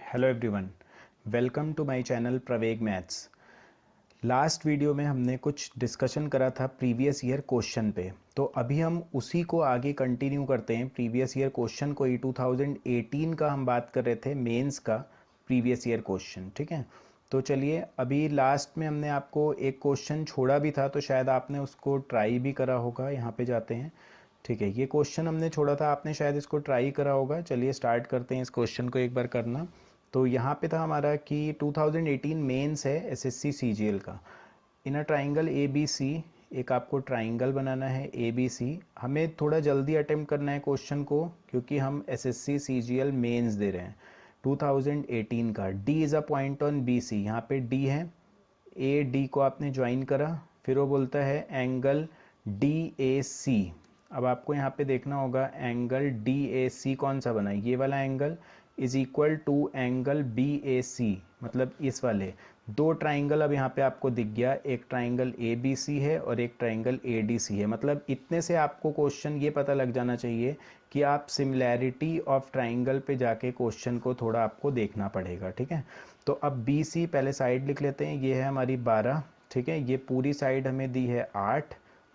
Hello everyone, welcome to my channel Praveg maths. Last video में हमने कुछ डिस्कशन करा था प्रीवियस ईयर क्वेश्चन पे, तो अभी हम उसी को आगे कंटिन्यू करते हैं। प्रीवियस ईयर क्वेश्चन को ही 2018 का हम बात कर रहे थे, मेंस का प्रीवियस ईयर क्वेश्चन। ठीक है, तो चलिए, अभी लास्ट में हमने आपको एक क्वेश्चन छोड़ा भी था, तो शायद आपने उसको ट्राई भी करा होगा। यहाँ पे जाते हैं। ठीक है, ये क्वेश्चन हमने छोड़ा था, आपने शायद इसको ट्राई करा होगा। चलिए स्टार्ट करते हैं इस क्वेश्चन को एक बार करना। तो यहाँ पे था हमारा कि 2018 मेंस है एसएससी सीजीएल का। इन a triangle A B C, एक आपको ट्राइंगल बनाना है ए बी सी। हमें थोड़ा जल्दी अटेम्प्ट करना है क्वेश्चन को, क्योंकि हम एसएससी सीजीएल मेंस दे रहे हैं 2018 का। D is a point on B C, यहाँ पे डी है, ए डी को आपने ज्वाइन करा, फिर वो बोलता है एंगल डी ए सी। अब आपको यहाँ पे देखना होगा एंगल डी ए सी कौन सा बना है, ये वाला angle is equal to angle B A C, मतलब इस वाले दो ट्राइंगल अब यहाँ पे आपको दिख गया। एक ट्राइंगल ए बी सी है और एक ट्राइंगल ए डी सी है। मतलब इतने से आपको क्वेश्चन ये पता लग जाना चाहिए कि आप सिमिलैरिटी ऑफ ट्राइंगल पे जाके क्वेश्चन को थोड़ा आपको देखना पड़ेगा। ठीक है, तो अब बी सी पहले साइड लिख लेते हैं। ये है हमारी 12। ठीक है, ये पूरी साइड हमें दी है 8,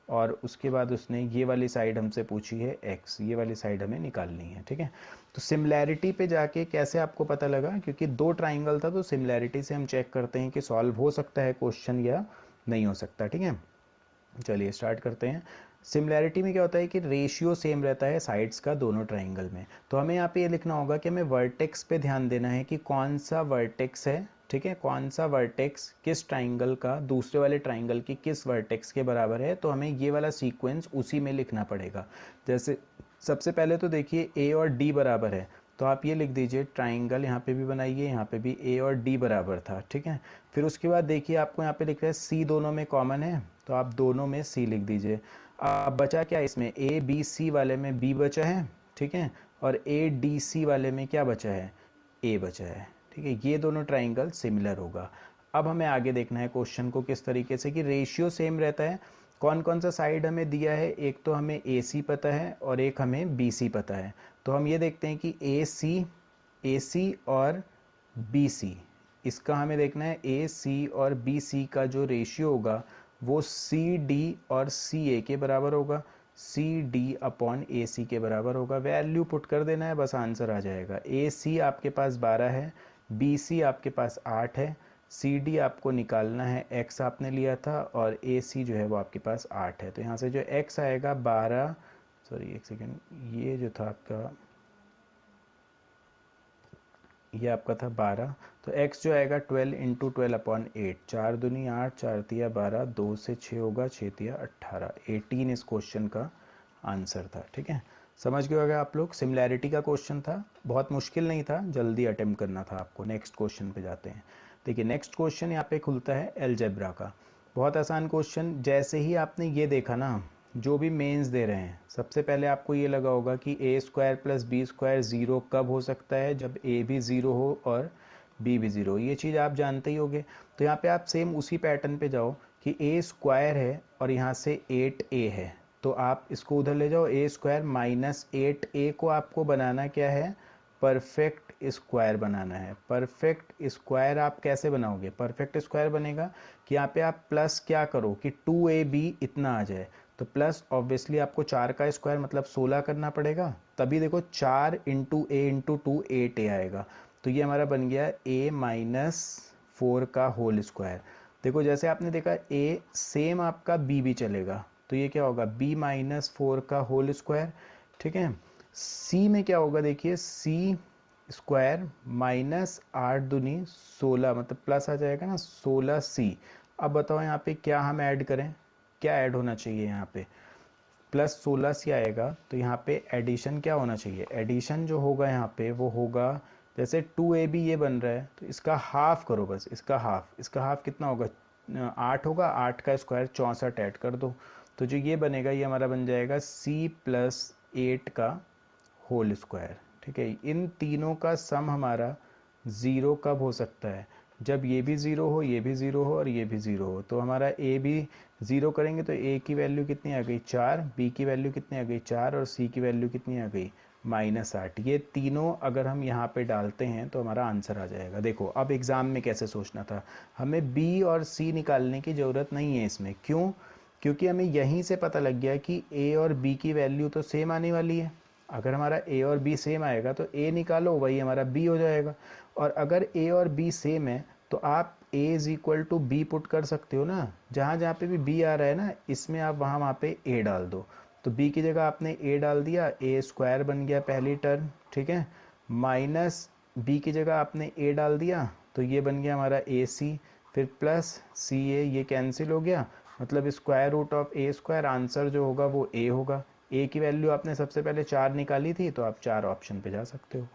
और उसके बाद उसने ये वाली साइड हमसे पूछी है x, ये वाली साइड हमें निकालनी है। ठीक है, तो सिमिलैरिटी पे जाके कैसे आपको पता लगा, क्योंकि दो ट्राइंगल था, तो सिमिलैरिटी से हम चेक करते हैं कि सॉल्व हो सकता है क्वेश्चन या नहीं हो सकता। ठीक है, चलिए स्टार्ट करते हैं। सिमिलैरिटी में क्या होता है कि रेशियो सेम रहता है साइड्स का दोनों ट्राइंगल में। तो हमें यहाँ पे ये लिखना होगा कि हमें वर्टेक्स पे ध्यान देना है कि कौन सा वर्टेक्स है। ठीक है, कौन सा वर्टेक्स किस ट्राइंगल का दूसरे वाले ट्राइंगल की किस वर्टेक्स के बराबर है, तो हमें ये वाला सीक्वेंस उसी में लिखना पड़ेगा। जैसे सबसे पहले तो देखिए ए और डी बराबर है, तो आप ये लिख दीजिए ट्राइंगल, यहाँ पे भी बनाइए, यहाँ पे भी ए और डी बराबर था। ठीक है, फिर उसके बाद देखिए आपको यहाँ पे लिख रहा है सी दोनों में कॉमन है, तो आप दोनों में सी लिख दीजिए। अब बचा क्या इसमें, ए बी सी वाले में बी बचा है। ठीक है, और ए डी सी वाले में क्या बचा है, ए बचा है। ठीक है, ये दोनों ट्राइंगल सिमिलर होगा। अब हमें आगे देखना है क्वेश्चन को किस तरीके से कि रेशियो सेम रहता है। कौन कौन सा साइड हमें दिया है, एक तो हमें ए सी पता है और एक हमें बी सी पता है। तो हम ये देखते हैं कि ए सी और बी सी, इसका हमें देखना है ए सी और बी सी का जो रेशियो होगा वो सी डी और सी ए के बराबर होगा। सी डी अपॉन ए सी के बराबर होगा। वैल्यू पुट कर देना है, बस आंसर आ जाएगा। ए सी आपके पास 12 है, बी सी आपके पास 8 है, सी डी आपको निकालना है, एक्स आपने लिया था, और ए सी जो है वो आपके पास 8 है। तो यहाँ से जो एक्स आएगा 12, सॉरी एक सेकेंड, ये जो था आपका, ये आपका था 12, तो x जो आएगा 12 इंटू 12 अपॉन 8, 4 दूनी 8, 4 तिया 12, 2 से 6 होगा, 6 तिया 18, 18 इस क्वेश्चन का आंसर था। ठीक है, समझ गए होगा आप लोग। सिमिलैरिटी का क्वेश्चन था, बहुत मुश्किल नहीं था, जल्दी अटेम्प्ट करना था आपको। नेक्स्ट क्वेश्चन पे जाते हैं। देखिए नेक्स्ट क्वेश्चन यहाँ पे खुलता है अलजेब्रा का। बहुत आसान क्वेश्चन। जैसे ही आपने ये देखा ना, जो भी मेंस दे रहे हैं, सबसे पहले आपको ये लगा होगा कि A square plus B square zero कब हो सकता है, जब ए भी ज़ीरो हो और बी भी ज़ीरो। ये चीज़ आप जानते ही होगे। तो यहाँ पे आप सेम उसी पैटर्न पे जाओ कि ए स्क्वायर है और यहाँ से 8a है, तो आप इसको उधर ले जाओ। ए स्क्वायर माइनस 8a को आपको बनाना क्या है, परफेक्ट स्क्वायर बनाना है। परफेक्ट स्क्वायर आप कैसे बनाओगे, परफेक्ट स्क्वायर बनेगा कि यहाँ पे आप प्लस क्या करो कि 2ab इतना आ जाए। तो प्लस ऑब्वियसली आपको 4 का स्क्वायर मतलब 16 करना पड़ेगा, तभी देखो 4 इंटू ए इंटू 2 8a आएगा। तो ये हमारा बन गया a माइनस 4 का होल स्क्वायर। देखो जैसे आपने देखा a सेम आपका b भी चलेगा, तो ये क्या होगा b माइनस 4 का होल स्क्वायर। ठीक है, c में क्या होगा, देखिए c स्क्वायर माइनस 8 दूनी 16, मतलब प्लस आ जाएगा ना 16c। अब बताओ यहाँ पे क्या हम ऐड करें, क्या ऐड होना चाहिए यहाँ पे, प्लस 16c आएगा, तो यहाँ पे एडिशन क्या होना चाहिए, एडिशन जो होगा यहाँ पे वो होगा, जैसे 2ab ये बन रहा है तो इसका हाफ करो, बस इसका हाफ कितना होगा, 8 होगा, 8 का स्क्वायर 64 ऐड कर दो, तो जो ये बनेगा ये हमारा बन जाएगा c प्लस 8 का होल स्क्वायर। ठीक है, इन तीनों का सम हमारा ज़ीरो कब हो सकता है, जब ये भी ज़ीरो हो, ये भी ज़ीरो हो और ये भी ज़ीरो हो। तो हमारा ए भी ज़ीरो करेंगे तो ए की वैल्यू कितनी आ गई 4, बी की वैल्यू कितनी आ गई 4 और सी की वैल्यू कितनी आ गई -8। ये तीनों अगर हम यहाँ पे डालते हैं तो हमारा आंसर आ जाएगा। देखो अब एग्ज़ाम में कैसे सोचना था, हमें बी और सी निकालने की ज़रूरत नहीं है इसमें। क्यों? क्योंकि हमें यहीं से पता लग गया कि ए और बी की वैल्यू तो सेम आने वाली है। अगर हमारा ए और बी सेम आएगा तो ए निकालो, वही हमारा बी हो जाएगा। और अगर ए और बी सेम है तो आप a is equal to B put कर सकते हो ना। जहाँ जहाँ पे भी b आ रहा है ना, इसमें आप वहाँ पे a डाल दो। तो b की जगह आपने a डाल दिया, a स्क्वायर बन गया पहली टर्म, ठीक है। माइनस b की जगह आपने a डाल दिया, तो ये बन गया हमारा ac, फिर प्लस सी ए, ये कैंसिल हो गया, मतलब square root of a square, answer जो होगा वो a होगा। a की वैल्यू आपने सबसे पहले 4 निकाली थी, तो आप 4 ऑप्शन पे जा सकते हो।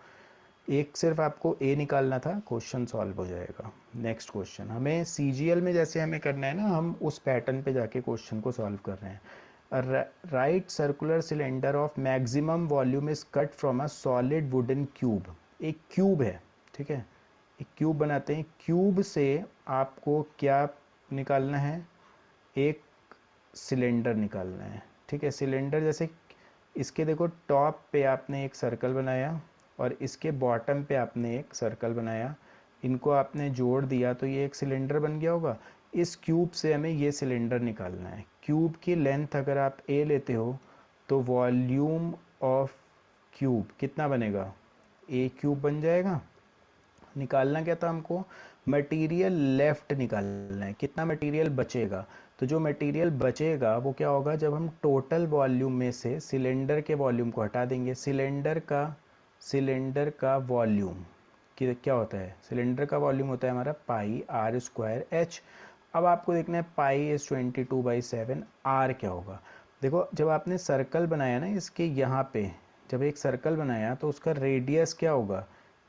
एक सिर्फ आपको ए निकालना था, क्वेश्चन सॉल्व हो जाएगा। नेक्स्ट क्वेश्चन, हमें सीजीएल में जैसे हमें करना है ना, हम उस पैटर्न पे जाके क्वेश्चन को सॉल्व कर रहे हैं। Right circular cylinder of maximum volume is cut from a solid wooden cube. एक क्यूब है, ठीक है, एक क्यूब बनाते हैं। क्यूब से आपको क्या निकालना है? एक सिलेंडर निकालना है, ठीक है। सिलेंडर जैसे इसके देखो टॉप पे आपने एक सर्कल बनाया और इसके बॉटम पे आपने एक सर्कल बनाया, इनको आपने जोड़ दिया तो ये एक सिलेंडर बन गया होगा। इस क्यूब से हमें ये सिलेंडर निकालना है। क्यूब की लेंथ अगर आप a लेते हो तो वॉल्यूम ऑफ क्यूब कितना बनेगा? a क्यूब बन जाएगा। निकालना क्या था हमको? मटेरियल लेफ्ट निकालना है, कितना मटेरियल बचेगा। तो जो मटेरियल बचेगा वो क्या होगा, जब हम टोटल वॉल्यूम में से सिलेंडर के वॉल्यूम को हटा देंगे। सिलेंडर का वॉल्यूम क्या होता है? सिलेंडर का वॉल्यूम होता है हमारा पाई आर स्क्वायर एच। अब आपको देखना है पाई इज 22/7, आर क्या होगा। देखो जब आपने सर्कल बनाया ना इसके यहाँ पे, जब एक सर्कल बनाया तो उसका रेडियस क्या होगा?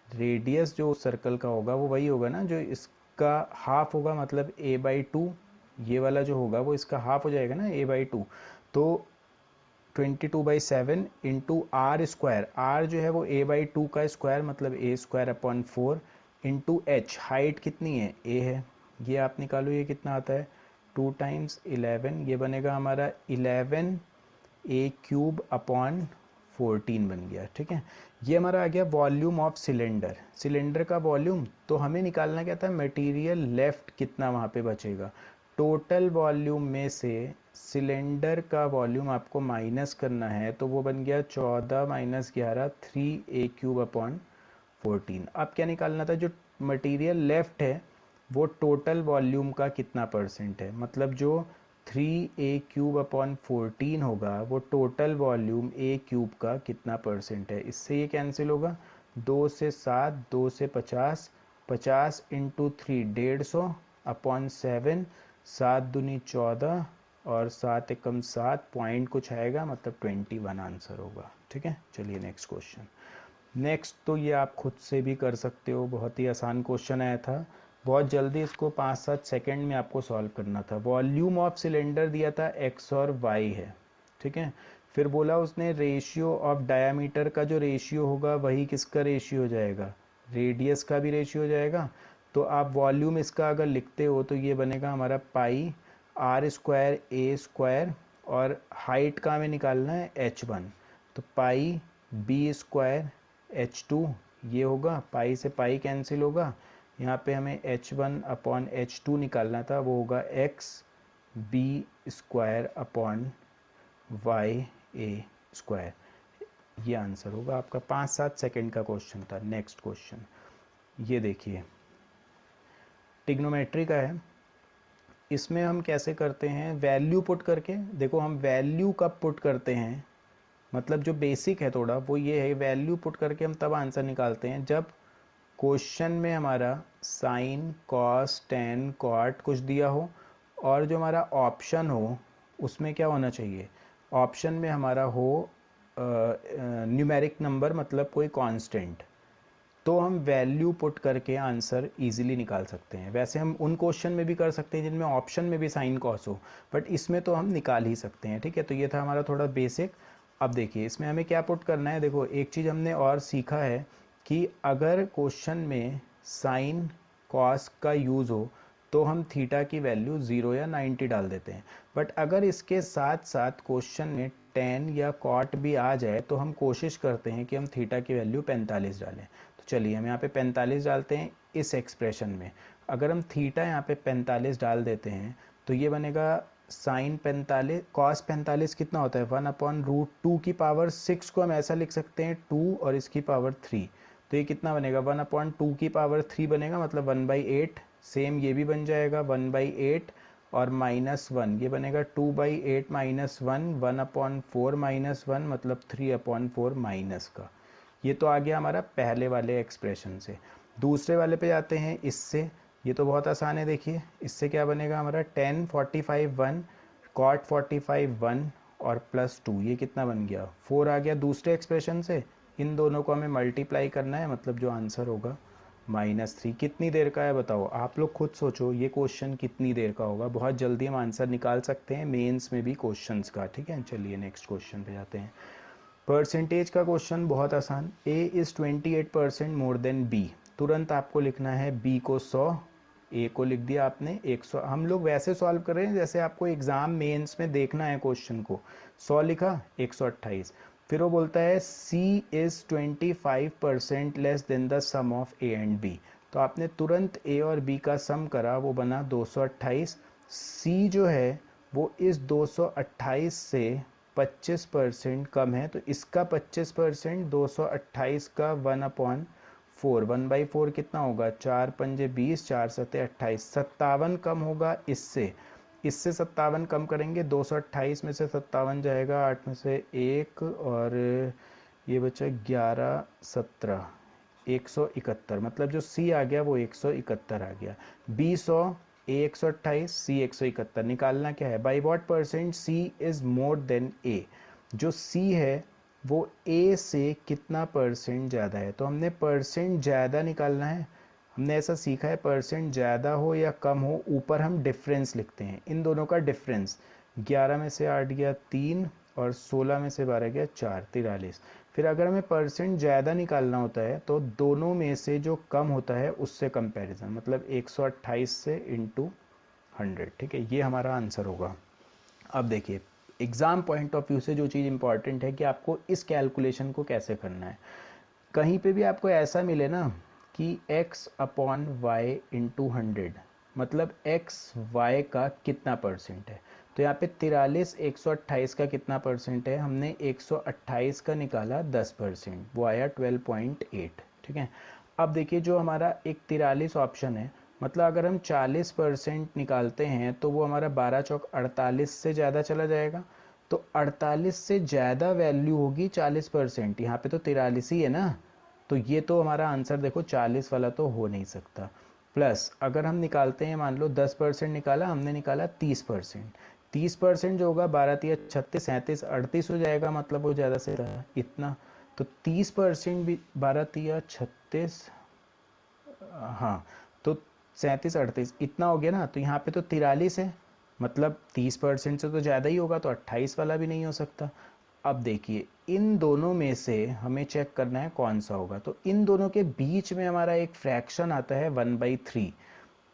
रेडियस जो सर्कल का होगा वो वही होगा ना जो इसका हाफ होगा, मतलब a/2। ये वाला जो होगा वो इसका हाफ हो जाएगा ना, a/2। तो 22/7 इंटू आर स्क्वायर, आर जो है वो a/2 का स्क्वायर, मतलब a² / 4 इंटू एच, हाइट कितनी है? a है, ये आप निकालो, ये कितना आता है? 2 × 11, ये बनेगा हमारा 11a³ / 14 बन गया, ठीक है। ये हमारा आ गया वॉल्यूम ऑफ सिलेंडर, सिलेंडर का वॉल्यूम। तो हमें निकालना क्या था? मटेरियल लेफ्ट कितना वहाँ पे बचेगा। टोटल वॉल्यूम में से सिलेंडर का वॉल्यूम आपको माइनस करना है, तो वो बन गया 14 - 11 3a³ / 14। अब क्या निकालना था? जो मटेरियल लेफ्ट है वो टोटल वॉल्यूम का कितना परसेंट है, मतलब जो 3a³ / 14 होगा वो टोटल वॉल्यूम a³ का कितना परसेंट है। इससे ये कैंसिल होगा, 2 से 7, 2 से 50, 50 इंटू 3 150 अपॉन 7, 7 दूनी 14 और 7 एकम 7, पॉइंट कुछ आएगा, मतलब 21 आंसर होगा, ठीक है। चलिए नेक्स्ट क्वेश्चन। नेक्स्ट तो ये आप खुद से भी कर सकते हो, बहुत ही आसान क्वेश्चन आया था, बहुत जल्दी इसको 5-7 सेकेंड में आपको सॉल्व करना था। वॉल्यूम ऑफ सिलेंडर दिया था x और y है, ठीक है। फिर बोला उसने रेशियो ऑफ डायामीटर का जो रेशियो होगा वही किसका रेशियो हो जाएगा? रेडियस का भी रेशियो हो जाएगा। तो आप वॉल्यूम इसका अगर लिखते हो तो ये बनेगा हमारा पाई r² a², और हाइट का हमें निकालना है h1, तो पाई b² h2, ये होगा, पाई से पाई कैंसिल होगा। यहाँ पे हमें h1 अपॉन h2 निकालना था, वो होगा x(b²) अपॉन ya²। ये आंसर होगा आपका। 5-7 सेकेंड का क्वेश्चन था। नेक्स्ट क्वेश्चन ये देखिए, ट्रिग्नोमेट्री का है। इसमें हम कैसे करते हैं? वैल्यू पुट करके। देखो हम वैल्यू कब पुट करते हैं, मतलब जो बेसिक है थोड़ा वो ये है, वैल्यू पुट करके हम तब आंसर निकालते हैं जब क्वेश्चन में हमारा साइन, कॉस, टेन, कॉट कुछ दिया हो, और जो हमारा ऑप्शन हो उसमें क्या होना चाहिए? ऑप्शन में हमारा हो न्यूमेरिक नंबर, मतलब कोई कांस्टेंट। तो हम वैल्यू पुट करके आंसर इजीली निकाल सकते हैं। वैसे हम उन क्वेश्चन में भी कर सकते हैं जिनमें ऑप्शन में भी साइन कॉस हो, बट इसमें तो हम निकाल ही सकते हैं, ठीक है। तो ये था हमारा थोड़ा बेसिक। अब देखिए इसमें हमें क्या पुट करना है। देखो एक चीज़ हमने और सीखा है कि अगर क्वेश्चन में साइन कॉस का यूज़ हो तो हम थीटा की वैल्यू 0 या 90 डाल देते हैं। बट अगर इसके साथ साथ क्वेश्चन में tan या cot भी आ जाए तो हम कोशिश करते हैं कि हम थीटा की वैल्यू 45 डालें। तो चलिए हम यहाँ पे 45 डालते हैं इस एक्सप्रेशन में। अगर हम थीटा यहाँ पे 45 डाल देते हैं तो ये बनेगा साइन 45 कॉस 45 कितना होता है 1/√2 की पावर 6 को हम ऐसा लिख सकते हैं 2 और इसकी पावर 3। तो ये कितना बनेगा 1/2 की पावर 3 बनेगा, मतलब 1/8। सेम ये भी बन जाएगा 1/8 और -1 ये बनेगा 2/8 -1 1/4 -1 मतलब 3/4 माइनस का। ये तो आ गया हमारा पहले वाले एक्सप्रेशन से। दूसरे वाले पे जाते हैं इससे। ये तो बहुत आसान है, देखिए इससे क्या बनेगा हमारा tan 45 1 cot 45 1 और +2 ये कितना बन गया 4 आ गया दूसरे एक्सप्रेशन से। इन दोनों को हमें मल्टीप्लाई करना है, मतलब जो आंसर होगा -3। कितनी देर का है बताओ, आप लोग खुद सोचो ये क्वेश्चन कितनी देर का होगा। बहुत जल्दी हम आंसर निकाल सकते हैं मेंस में भी क्वेश्चंस का, ठीक है। चलिए नेक्स्ट क्वेश्चन पे जाते हैं। परसेंटेज का क्वेश्चन बहुत आसान। A is 28% more than B। तुरंत आपको लिखना है B को 100, A को लिख दिया आपने 100। हम लोग वैसे सॉल्व कर रहे हैं जैसे आपको एग्जाम मेंस में देखना है क्वेश्चन को। 100 लिखा 128। फिर वो बोलता है C is 25% less than the sum of A and B। तो आपने तुरंत A और B का सम करा, वो बना 228। C जो है वो इस 228 से 25% कम है, तो इसका 25% 228 का 1/4 1/4 कितना होगा 4 पंजे 20 4 सत्ते 28 57 कम होगा इससे। इससे 57 कम करेंगे, 228 में से 57 जाएगा, 8 में से 1 और ये बचा 11 17 171। मतलब जो सी आ गया वो 171 आ गया। B 100 A 128 C 171। निकालना क्या है by what percent C is more than A। जो C है वो A से कितना परसेंट ज़्यादा है। तो हमने परसेंट ज़्यादा निकालना है। हमने ऐसा सीखा है परसेंट ज़्यादा हो या कम हो ऊपर हम डिफरेंस लिखते हैं। इन दोनों का डिफरेंस 11 में से 8 गया 3 और 16 में से 12 गया 4 43। फिर अगर हमें परसेंट ज़्यादा निकालना होता है तो दोनों में से जो कम होता है उससे कंपैरिजन, मतलब 128 से इंटू 100, ठीक है। ये हमारा आंसर होगा। अब देखिए एग्ज़ाम पॉइंट ऑफ व्यू से जो चीज़ इंपॉर्टेंट है कि आपको इस कैलकुलेशन को कैसे करना है। कहीं पे भी आपको ऐसा मिले ना कि x/y इंटू 100, मतलब x y का कितना परसेंट है। तो यहाँ पे 43 128 का कितना परसेंट है, हमने 128 का निकाला 10%, वो आया 12.8, ठीक है। अब देखिए जो हमारा एक 43 ऑप्शन है, मतलब अगर हम 40% निकालते हैं तो वो हमारा 12 चौक 48 से ज़्यादा चला जाएगा। तो 48 से ज़्यादा वैल्यू होगी 40%, यहाँ पे तो 43 ही है ना। तो ये तो हमारा आंसर देखो 40 वाला तो हो नहीं सकता। प्लस अगर हम निकालते हैं, मान लो 10% निकाला, हमने निकाला 30%। 30% जो होगा 12 तिया 36 37 38 हो जाएगा, मतलब वो ज़्यादा से ज़्यादा इतना। तो 30% भी 12 तिया 36, हाँ तो 37 38 इतना हो गया ना। तो यहाँ पे तो 43 है, मतलब 30% से तो ज़्यादा ही होगा, तो 28 वाला भी नहीं हो सकता। अब देखिए इन दोनों में से हमें चेक करना है कौन सा होगा। तो इन दोनों के बीच में हमारा एक फ्रैक्शन आता है 1/3।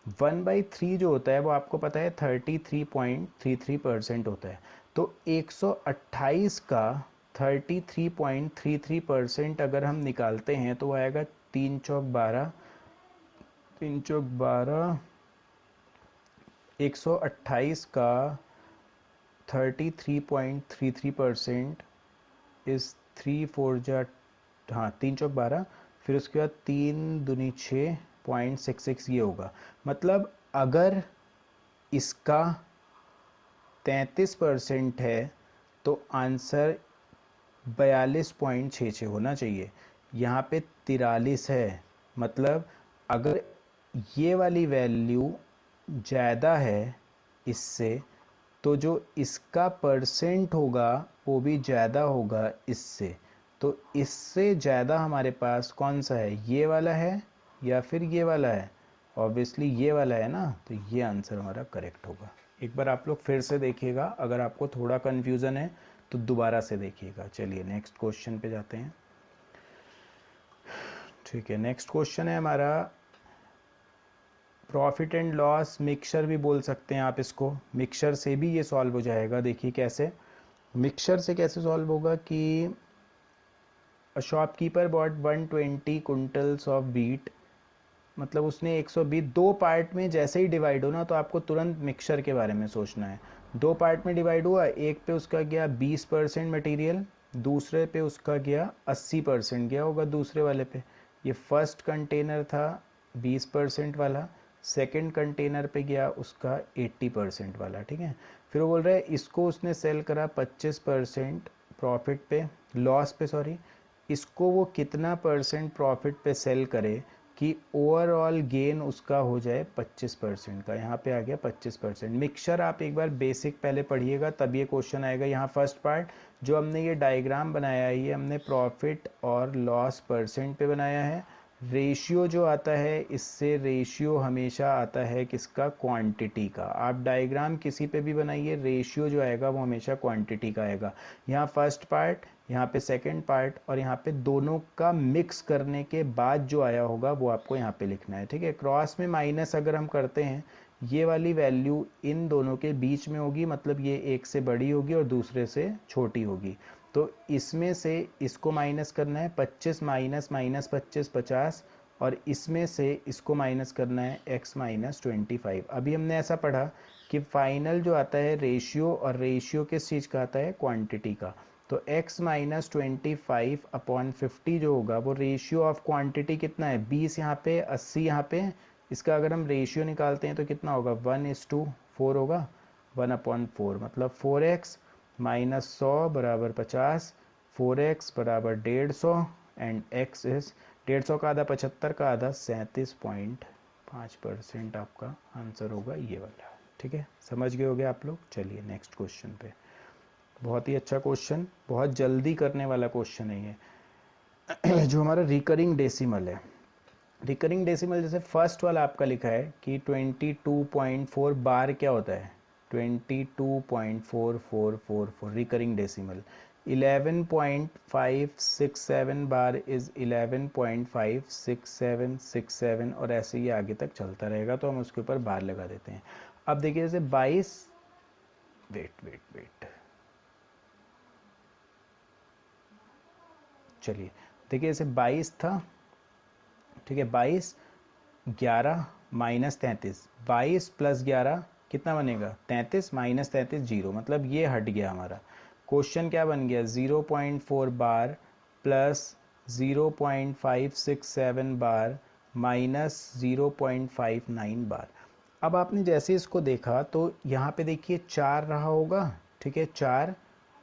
1/3 जो होता है वो आपको पता है 33.33% होता है। तो 128 का 33.33% अगर हम निकालते हैं तो वो आएगा 3 चौक 12 3 चौक 12। 128 का 33.33% इस 3 4 जा, हाँ 3 चौक 12, फिर उसके बाद 3 दूनी 6.66 ये होगा। मतलब अगर इसका 33% है तो आंसर 42.66 होना चाहिए। यहाँ पे 43 है, मतलब अगर ये वाली वैल्यू ज़्यादा है इससे तो जो इसका परसेंट होगा वो भी ज़्यादा होगा इससे। तो इससे ज़्यादा हमारे पास कौन सा है, ये वाला है या फिर ये वाला है। ऑब्वियसली ये वाला है ना, तो ये आंसर हमारा करेक्ट होगा। एक बार आप लोग फिर से देखिएगा, अगर आपको थोड़ा कन्फ्यूज़न है तो दोबारा से देखिएगा। चलिए नेक्स्ट क्वेश्चन पे जाते हैं। ठीक है, नेक्स्ट क्वेश्चन है हमारा प्रॉफिट एंड लॉस मिक्सचर भी बोल सकते हैं आप इसको, मिक्सचर से भी ये सॉल्व हो जाएगा। देखिए कैसे, मिक्सचर से कैसे सॉल्व होगा कि shopkeeper bought 120 quintals of beet, मतलब उसने 120, दो पार्ट में जैसे ही डिवाइड हो ना तो आपको तुरंत मिक्सचर के बारे में सोचना है। दो पार्ट में डिवाइड हुआ, एक पे उसका गया 20% मटेरियल, दूसरे पे उसका गया 80% गया होगा दूसरे वाले पे। ये फर्स्ट कंटेनर था 20% वाला, सेकंड कंटेनर पे गया उसका 80% वाला, ठीक है। फिर वो बोल रहा है इसको उसने सेल करा 25% प्रॉफिट पे, लॉस पे सॉरी, इसको वो कितना परसेंट प्रॉफिट पे सेल करे कि ओवरऑल गेन उसका हो जाए 25% का। यहाँ पे आ गया 25%। मिक्सचर आप एक बार बेसिक पहले पढ़िएगा तब ये क्वेश्चन आएगा। यहाँ फर्स्ट पार्ट जो हमने ये डायग्राम बनाया है ये हमने प्रॉफिट और लॉस परसेंट पे बनाया है। रेशियो जो आता है इससे रेशियो हमेशा आता है किसका, क्वांटिटी का। आप डायग्राम किसी पे भी बनाइए, रेशियो जो आएगा वो हमेशा क्वांटिटी का आएगा। यहाँ फर्स्ट पार्ट, यहाँ पे सेकंड पार्ट, और यहाँ पे दोनों का मिक्स करने के बाद जो आया होगा वो आपको यहाँ पे लिखना है, ठीक है। क्रॉस में माइनस अगर हम करते हैं, ये वाली वैल्यू इन दोनों के बीच में होगी, मतलब ये एक से बड़ी होगी और दूसरे से छोटी होगी। तो इसमें से इसको माइनस करना है, 25 माइनस माइनस 25 50, और इसमें से इसको माइनस करना है x माइनस 25। अभी हमने ऐसा पढ़ा कि फाइनल जो आता है रेशियो, और रेशियो किस चीज़ का आता है, क्वांटिटी का। तो x माइनस 25 अपॉन 50 जो होगा वो रेशियो ऑफ क्वांटिटी कितना है, 20 यहाँ पे 80 यहाँ पे, इसका अगर हम रेशियो निकालते हैं तो कितना होगा 1:4 होगा, 1/4, मतलब 4x माइनस 100 बराबर 50, 4x बराबर 150, एंड x इज 150 का आधा 75 का आधा 37.5% आपका आंसर होगा ये वाला, ठीक है। समझ गए होगे आप लोग। चलिए नेक्स्ट क्वेश्चन पे। बहुत ही अच्छा क्वेश्चन, बहुत जल्दी करने वाला क्वेश्चन है ये जो हमारा रिकरिंग डेसिमल है। रिकरिंग डेसिमल जैसे फर्स्ट वाला आपका लिखा है कि 22.4 बार क्या होता है, 22.4444 रिकरिंग डेसिमल। 11.567 बार इज 11.56767, और ऐसे ही आगे तक चलता रहेगा, तो हम उसके ऊपर बार लगा देते हैं। अब देखिए जैसे 22, वेट चलिए देखिए जैसे 22 था, ठीक है, 22, 11 माइनस 33, 22 प्लस 11 कितना बनेगा 33, माइनस 33 जीरो, मतलब ये हट गया हमारा। क्वेश्चन क्या बन गया 0.4 बार प्लस 0.567 बार माइनस 0.59 बार। अब आपने जैसे इसको देखा तो यहाँ पे देखिए 4 रहा होगा, ठीक है, 4,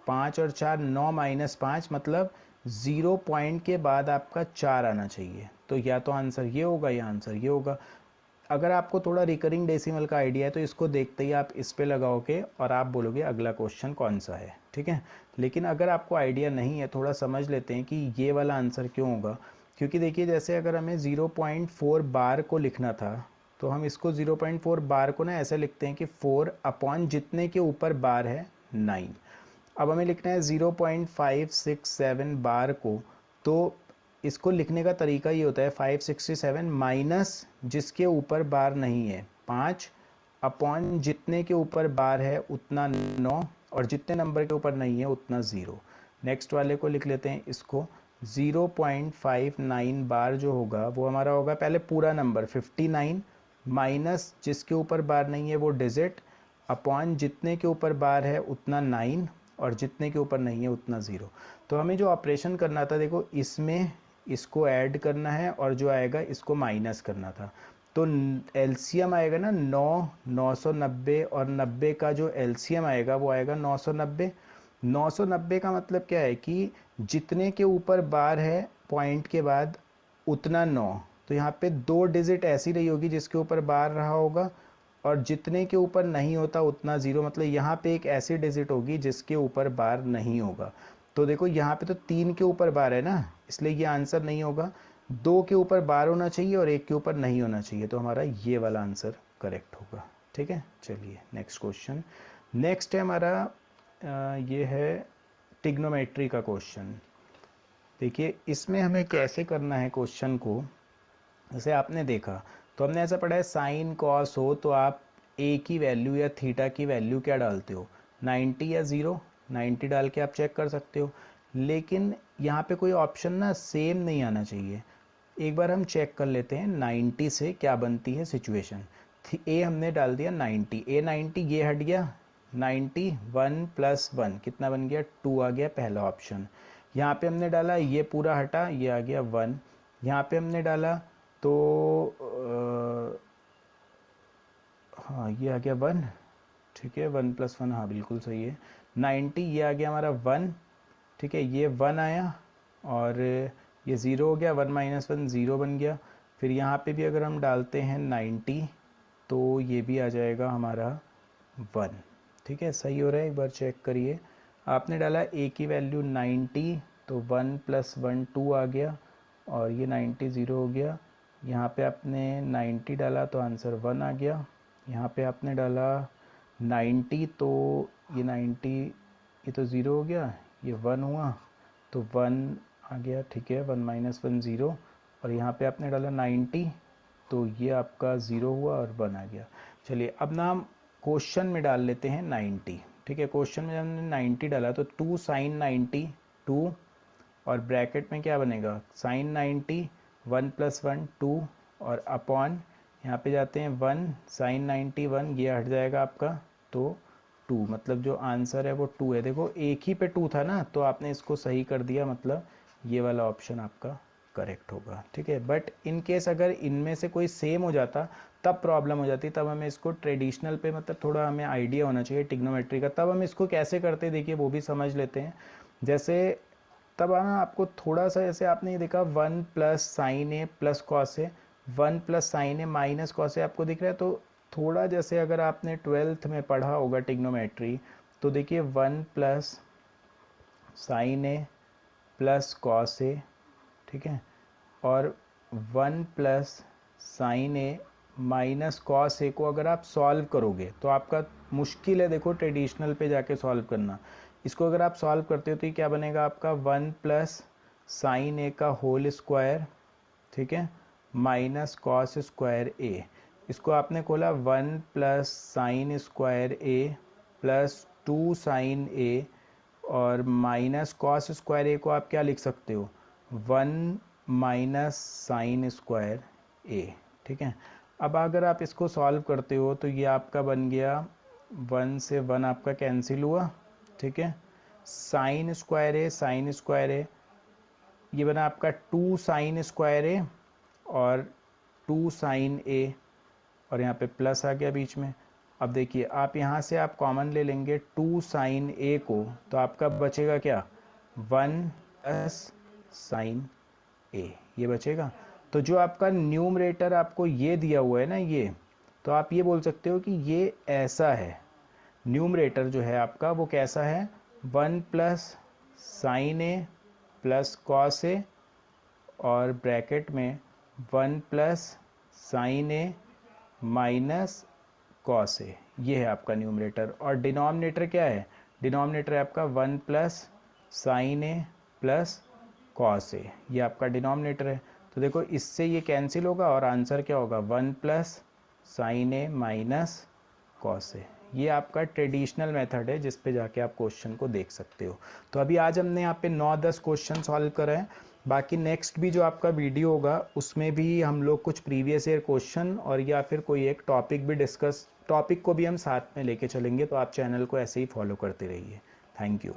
5 और 4 9 माइनस 5, मतलब 0 पॉइंट के बाद आपका 4 आना चाहिए। तो या तो आंसर ये होगा या आंसर ये होगा। अगर आपको थोड़ा रिकरिंग डेसिमल का आइडिया है तो इसको देखते ही आप इस पे लगाओगे और आप बोलोगे अगला क्वेश्चन कौन सा है, ठीक है। लेकिन अगर आपको आइडिया नहीं है, थोड़ा समझ लेते हैं कि ये वाला आंसर क्यों होगा। क्योंकि देखिए जैसे अगर हमें 0.4 बार को लिखना था तो हम इसको 0.4 बार को ना ऐसे लिखते हैं कि 4 अपॉन जितने के ऊपर बार है 9। अब हमें लिखना है 0.567 बार को, तो इसको लिखने का तरीका ये होता है 567 माइनस जिसके ऊपर बार नहीं है 5, अपॉन जितने के ऊपर बार है उतना 9, और जितने नंबर के ऊपर नहीं है उतना 0। नेक्स्ट वाले को लिख लेते हैं, इसको 0.59 बार जो होगा वो हमारा होगा पहले पूरा नंबर 59, माइनस जिसके ऊपर बार नहीं है वो डिजिट, अपॉन जितने के ऊपर बार है उतना 9, और जितने के ऊपर नहीं है उतना 0। तो हमें जो ऑपरेशन करना था, देखो इसमें इसको ऐड करना है और जो आएगा इसको माइनस करना था। तो एलसीएम आएगा ना 9, 990, और 90 का जो एलसीएम आएगा वो आएगा 990। 990 का मतलब क्या है कि जितने के ऊपर बार है पॉइंट के बाद उतना 9, तो यहाँ पे 2 डिजिट ऐसी रही होगी जिसके ऊपर बार रहा होगा, और जितने के ऊपर नहीं होता उतना 0, मतलब यहाँ पे एक ऐसी डिजिट होगी जिसके ऊपर बार नहीं होगा। तो देखो यहाँ पे तो 3 के ऊपर बार है ना, इसलिए ये आंसर नहीं होगा। 2 के ऊपर बार होना चाहिए और 1 के ऊपर नहीं होना चाहिए, तो हमारा ये वाला आंसर करेक्ट होगा, ठीक है। चलिए नेक्स्ट क्वेश्चन। नेक्स्ट है हमारा ये है ट्रिग्नोमेट्री का क्वेश्चन। देखिए इसमें हमें कैसे करना है क्वेश्चन को, जैसे आपने देखा तो हमने ऐसा पढ़ा है साइन कॉस हो तो आप ए की वैल्यू या थीटा की वैल्यू क्या डालते हो, 90 या 0, 90 डाल के आप चेक कर सकते हो। लेकिन यहाँ पे कोई ऑप्शन ना सेम नहीं आना चाहिए। एक बार हम चेक कर लेते हैं 90 से क्या बनती है सिचुएशन। ए हमने डाल दिया 90, ए 90, ये हट गया 90, 1 + 1 कितना बन गया 2 आ गया पहला ऑप्शन। यहाँ पे हमने डाला ये पूरा हटा, ये आ गया 1। यहाँ पे हमने डाला तो हाँ ये आ गया 1, ठीक है 1 + 1, हाँ बिल्कुल सही है 90, ये आ गया हमारा 1, ठीक है ये 1 आया और ये 0 हो गया, 1 - 1 0 बन गया। फिर यहाँ पे भी अगर हम डालते हैं 90 तो ये भी आ जाएगा हमारा 1, ठीक है सही हो रहा है, एक बार चेक करिए। आपने डाला ए की वैल्यू 90 तो 1 + 1 2 आ गया और ये 90 0 हो गया। यहाँ पे आपने 90 डाला तो आंसर 1 आ गया। यहाँ पे आपने डाला 90 तो ये 90, ये तो 0 हो गया, ये 1 हुआ तो 1 आ गया, ठीक है 1 - 1 0। और यहाँ पे आपने डाला 90 तो ये आपका 0 हुआ और 1 आ गया। चलिए अब ना हम क्वेश्चन में डाल लेते हैं 90, ठीक है। क्वेश्चन में हमने 90 डाला तो 2 sin 90 2 और ब्रैकेट में क्या बनेगा sin 90 1 + 1 2 और अपॉन यहाँ पे जाते हैं 1 sin 90 1, ये हट जाएगा आपका तो 2, मतलब जो आंसर है वो 2 है। देखो एक ही पे 2 था ना तो आपने इसको सही कर दिया, मतलब ये वाला ऑप्शन आपका करेक्ट होगा, ठीक है। बट इन केस अगर इनमें से कोई सेम हो जाता तब प्रॉब्लम हो जाती, तब हमें इसको ट्रेडिशनल पे मतलब थोड़ा हमें आइडिया होना चाहिए ट्रिग्नोमेट्री का, तब हम इसको कैसे करते देखिए वो भी समझ लेते हैं। जैसे तब आना आपको थोड़ा सा, जैसे आपने ये देखा 1 + sin a + cos a, 1 + sin a - cos a आपको दिख रहा है। तो थोड़ा जैसे अगर आपने 12th में पढ़ा होगा ट्रिग्नोमेट्री तो देखिए 1 + sin a + cos a, ठीक है, और 1 + sin a - cos a को अगर आप सॉल्व करोगे तो आपका मुश्किल है देखो ट्रेडिशनल पे जाके सॉल्व करना। इसको अगर आप सॉल्व करते हो तो ये क्या बनेगा आपका 1 + sin a का होल स्क्वायर, ठीक है, -cos स्क्वायर a। इसको आपने खोला 1 + sin square a + 2 sin a और -cos स्क्वायर a को आप क्या लिख सकते हो 1 - sin स्क्वायर a, ठीक है। अब अगर आप इसको सॉल्व करते हो तो ये आपका बन गया 1 से 1 आपका कैंसिल हुआ, ठीक है, sin स्क्वायर a ये बना आपका 2 sin स्क्वायर a और 2 sin a और यहाँ पे प्लस आ गया बीच में। अब देखिए आप यहाँ से आप कॉमन ले लेंगे 2 sin a को तो आपका बचेगा क्या 1 + sin a, ये बचेगा। तो जो आपका न्यूमरेटर आपको ये दिया हुआ है ना, ये तो आप ये बोल सकते हो कि ये ऐसा है, न्यूमरेटर जो है आपका वो कैसा है 1 + sin a + cos a और ब्रैकेट में 1 + sin a - cos a, ये है आपका न्यूमरेटर। और डिनोमिनेटर क्या है, डिनोमिनेटर है आपका 1 + sin a + cos a, ये आपका डिनोमिनेटर है। तो देखो इससे ये कैंसिल होगा और आंसर क्या होगा 1 + sin a - cos a। ये आपका ट्रेडिशनल मेथड है जिस पे जाके आप क्वेश्चन को देख सकते हो। तो अभी आज हमने यहाँ पे 9-10 क्वेश्चन सॉल्व करे हैं। बाकी नेक्स्ट भी जो आपका वीडियो होगा उसमें भी हम लोग कुछ प्रीवियस ईयर क्वेश्चन और या फिर कोई एक टॉपिक भी टॉपिक को भी हम साथ में लेके चलेंगे। तो आप चैनल को ऐसे ही फॉलो करते रहिए। Thank you.